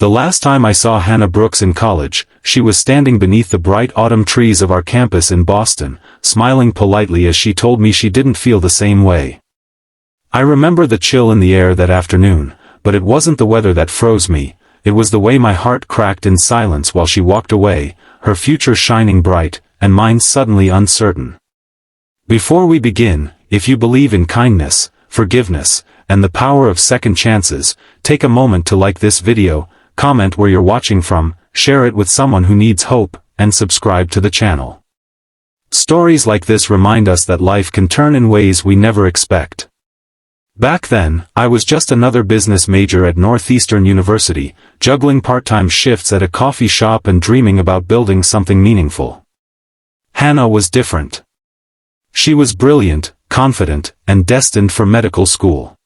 The last time I saw Hannah Brooks in college, she was standing beneath the bright autumn trees of our campus in Boston, smiling politely as she told me she didn't feel the same way. I remember the chill in the air that afternoon, but it wasn't the weather that froze me, it was the way my heart cracked in silence while she walked away, her future shining bright, and mine suddenly uncertain. Before we begin, if you believe in kindness, forgiveness, and the power of second chances, take a moment to like this video, comment where you're watching from, share it with someone who needs hope, and subscribe to the channel. Stories like this remind us that life can turn in ways we never expect. Back then, I was just another business major at Northeastern University, juggling part-time shifts at a coffee shop and dreaming about building something meaningful. Hannah was different. She was brilliant, confident, and destined for medical school.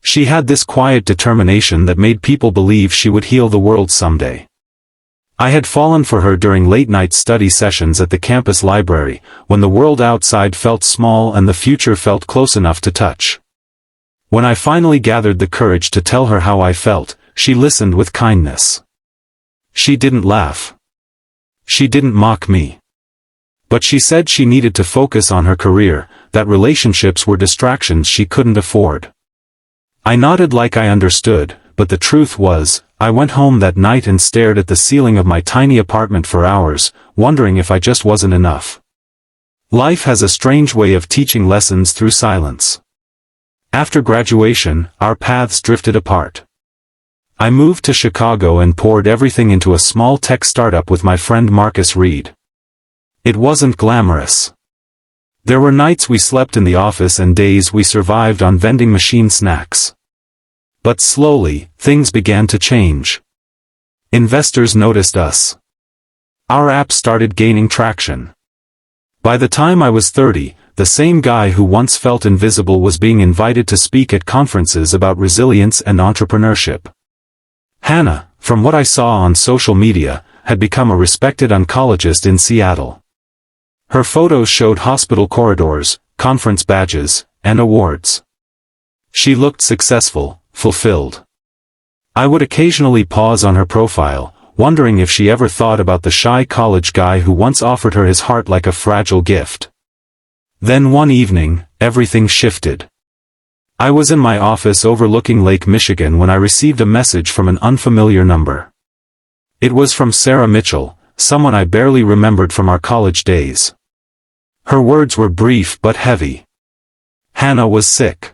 She had this quiet determination that made people believe she would heal the world someday. I had fallen for her during late-night study sessions at the campus library, when the world outside felt small and the future felt close enough to touch. When I finally gathered the courage to tell her how I felt, she listened with kindness. She didn't laugh. She didn't mock me. But she said she needed to focus on her career, that relationships were distractions she couldn't afford. I nodded like I understood, but the truth was, I went home that night and stared at the ceiling of my tiny apartment for hours, wondering if I just wasn't enough. Life has a strange way of teaching lessons through silence. After graduation, our paths drifted apart. I moved to Chicago and poured everything into a small tech startup with my friend Marcus Reed. It wasn't glamorous. There were nights we slept in the office and days we survived on vending machine snacks. But slowly, things began to change. Investors noticed us. Our app started gaining traction. By the time I was 30, the same guy who once felt invisible was being invited to speak at conferences about resilience and entrepreneurship. Hannah, from what I saw on social media, had become a respected oncologist in Seattle. Her photos showed hospital corridors, conference badges, and awards. She looked successful, fulfilled. I would occasionally pause on her profile, wondering if she ever thought about the shy college guy who once offered her his heart like a fragile gift. Then one evening, everything shifted. I was in my office overlooking Lake Michigan when I received a message from an unfamiliar number. It was from Sarah Mitchell, someone I barely remembered from our college days. Her words were brief but heavy. Hannah was sick.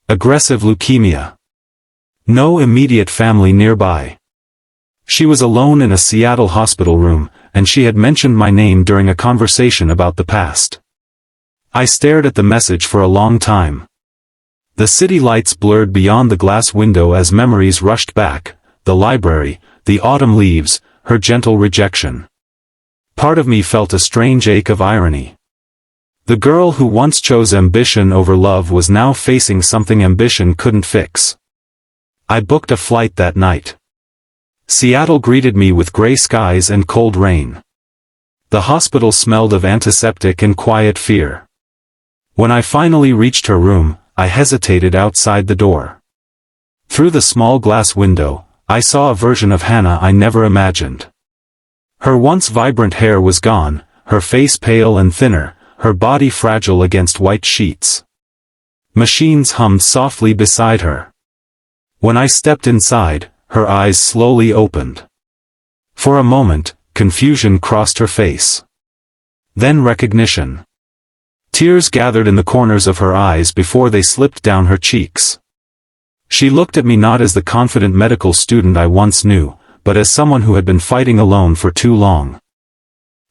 Aggressive leukemia. No immediate family nearby. She was alone in a Seattle hospital room, and she had mentioned my name during a conversation about the past. I stared at the message for a long time. The city lights blurred beyond the glass window as memories rushed back, the library, the autumn leaves, her gentle rejection. Part of me felt a strange ache of irony. The girl who once chose ambition over love was now facing something ambition couldn't fix. I booked a flight that night. Seattle greeted me with gray skies and cold rain. The hospital smelled of antiseptic and quiet fear. When I finally reached her room, I hesitated outside the door. Through the small glass window, I saw a version of Hannah I never imagined. Her once vibrant hair was gone, her face pale and thinner, her body fragile against white sheets. Machines hummed softly beside her. When I stepped inside, her eyes slowly opened. For a moment, confusion crossed her face. Then recognition. Tears gathered in the corners of her eyes before they slipped down her cheeks. She looked at me not as the confident medical student I once knew, but as someone who had been fighting alone for too long.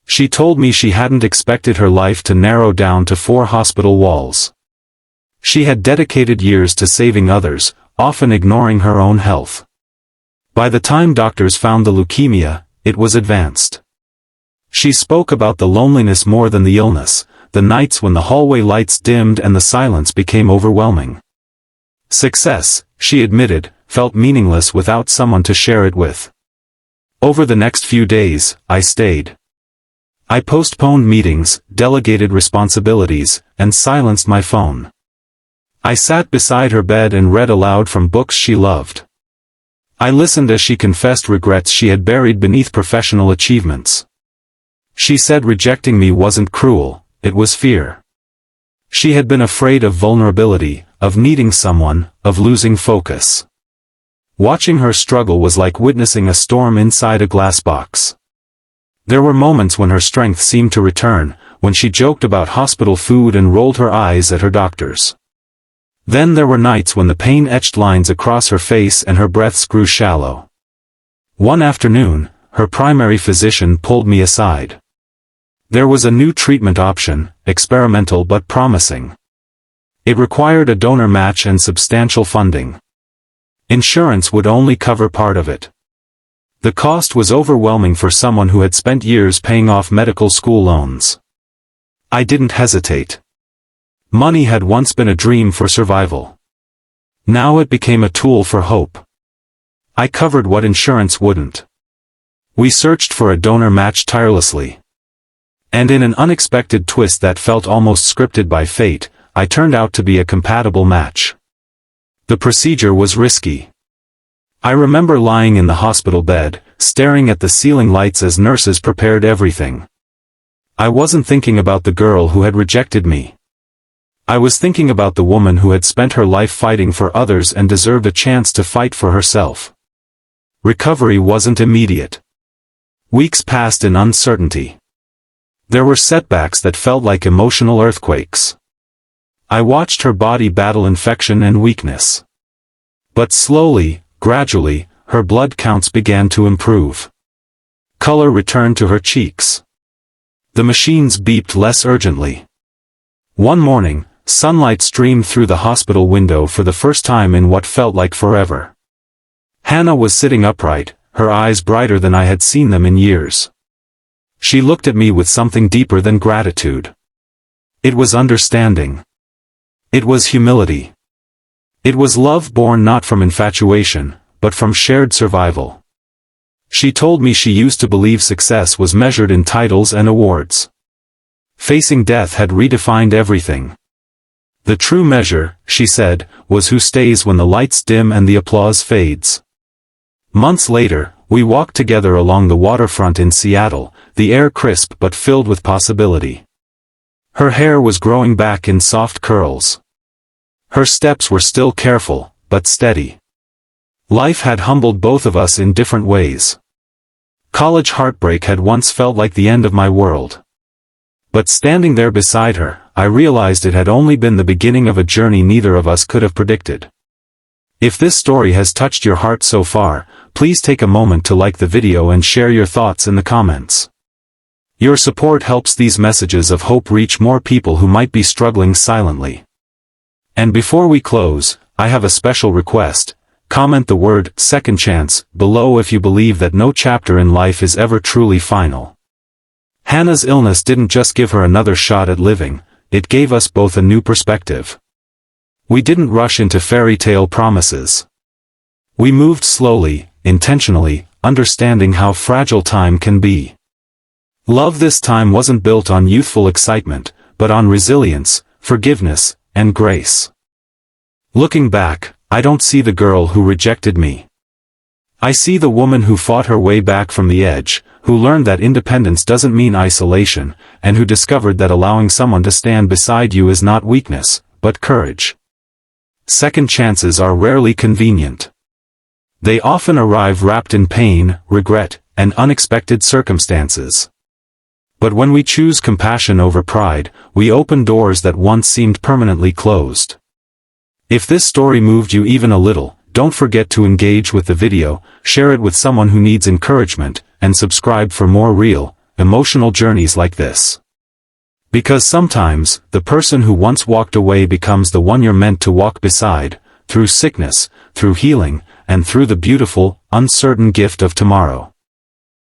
She told me she hadn't expected her life to narrow down to 4 hospital walls. She had dedicated years to saving others, often ignoring her own health. By the time doctors found the leukemia, it was advanced. She spoke about the loneliness more than the illness, the nights when the hallway lights dimmed and the silence became overwhelming. Success, she admitted, felt meaningless without someone to share it with. Over the next few days, I stayed. I postponed meetings, delegated responsibilities, and silenced my phone. I sat beside her bed and read aloud from books she loved. I listened as she confessed regrets she had buried beneath professional achievements. She said rejecting me wasn't cruel, it was fear. She had been afraid of vulnerability, of needing someone, of losing focus. Watching her struggle was like witnessing a storm inside a glass box. There were moments when her strength seemed to return, when she joked about hospital food and rolled her eyes at her doctors. Then there were nights when the pain etched lines across her face and her breaths grew shallow. One afternoon, her primary physician pulled me aside. There was a new treatment option, experimental but promising. It required a donor match and substantial funding. Insurance would only cover part of it. The cost was overwhelming for someone who had spent years paying off medical school loans. I didn't hesitate. Money had once been a dream for survival. Now it became a tool for hope. I covered what insurance wouldn't. We searched for a donor match tirelessly. And in an unexpected twist that felt almost scripted by fate, I turned out to be a compatible match. The procedure was risky. I remember lying in the hospital bed, staring at the ceiling lights as nurses prepared everything. I wasn't thinking about the girl who had rejected me. I was thinking about the woman who had spent her life fighting for others and deserved a chance to fight for herself. Recovery wasn't immediate. Weeks passed in uncertainty. There were setbacks that felt like emotional earthquakes. I watched her body battle infection and weakness. But slowly, gradually, her blood counts began to improve. Color returned to her cheeks. The machines beeped less urgently. One morning, sunlight streamed through the hospital window for the first time in what felt like forever. Hannah was sitting upright, her eyes brighter than I had seen them in years. She looked at me with something deeper than gratitude. It was understanding. It was humility. It was love born not from infatuation, but from shared survival. She told me she used to believe success was measured in titles and awards. Facing death had redefined everything. The true measure, she said, was who stays when the lights dim and the applause fades. Months later, we walked together along the waterfront in Seattle, the air crisp but filled with possibility. Her hair was growing back in soft curls. Her steps were still careful, but steady. Life had humbled both of us in different ways. College heartbreak had once felt like the end of my world. But standing there beside her, I realized it had only been the beginning of a journey neither of us could have predicted. If this story has touched your heart so far, please take a moment to like the video and share your thoughts in the comments. Your support helps these messages of hope reach more people who might be struggling silently. And before we close, I have a special request. Comment the word "second chance" below if you believe that no chapter in life is ever truly final. Hannah's illness didn't just give her another shot at living, it gave us both a new perspective. We didn't rush into fairy tale promises. We moved slowly, intentionally, understanding how fragile time can be. Love this time wasn't built on youthful excitement, but on resilience, forgiveness, and grace. Looking back, I don't see the girl who rejected me. I see the woman who fought her way back from the edge, who learned that independence doesn't mean isolation, and who discovered that allowing someone to stand beside you is not weakness, but courage. Second chances are rarely convenient. They often arrive wrapped in pain, regret, and unexpected circumstances. But when we choose compassion over pride, we open doors that once seemed permanently closed. If this story moved you even a little, don't forget to engage with the video, share it with someone who needs encouragement, and subscribe for more real, emotional journeys like this. Because sometimes, the person who once walked away becomes the one you're meant to walk beside, through sickness, through healing, and through the beautiful, uncertain gift of tomorrow.